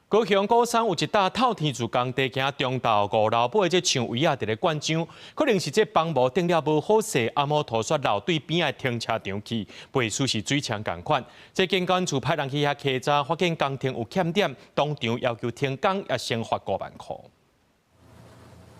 高雄高山有一搭透天厝工地，行中道5楼尾这墙围啊，伫咧灌浆，可能是这帮无顶了无好势，阿摩土刷楼对边的停车场去，背书是水墙共款。这监管处派人去遐稽查，发现工程有欠点，当场要求停工，也先罚5万块。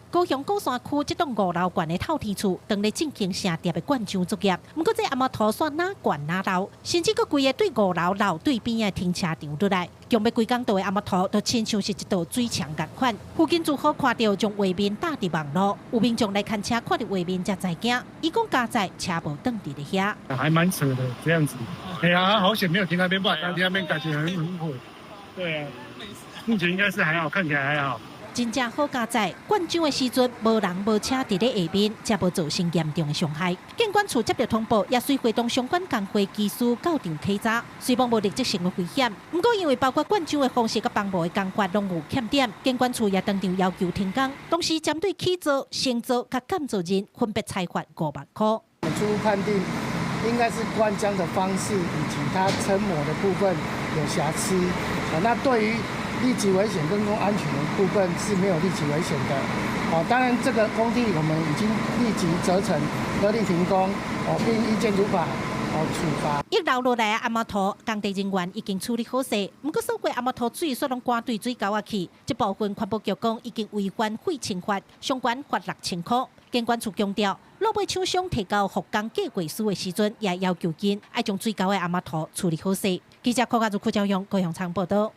高雄高山区这栋5楼高的透天厝，当咧进行城叠的灌浆作业。不过这阿摩土刷哪灌哪漏，甚至佫规个对5楼楼对边的停车场落来，强要规工道的阿摩土，都亲像是一道水墙共款。附近住户看到将画面打伫网络，有民众来看车，看到画面才知惊。伊讲加载车无等伫咧遐，还蛮扯的这样子。哎呀，好险没有停那边，不然停那边感觉很火。对啊，目前应该是还好，看起来还好。 真正好加载，灌浆的时阵无人无车伫咧下面，才无造成严重的伤害。监管处接到通报，也随会同相关工会技师到场稽查，虽望无立即成为危险，不过因为包括灌浆的方式甲帮无的工法拢有欠点，监管处也当场要求停工，同时针对起造、承造甲建造人分别裁罚5万块。初步判定应该是灌浆的方式以及它撑模的部分有瑕疵。那对于 立即危险跟安全的部分是没有立即危险的，当然这个工地我们已经立即责成勒令停工，并依建筑法处罚。一流落来的阿摩土，工地人员已经处理好势，不过所过阿摩土水却拢赶对水沟啊去，这部分环保局讲已经违反废清法，相关罚6000块。监管处强调，若要厂商提交复工计划书的时阵，也要求紧，爱将水沟的阿摩土处理好势。记者柯家族柯朝阳高雄场报道。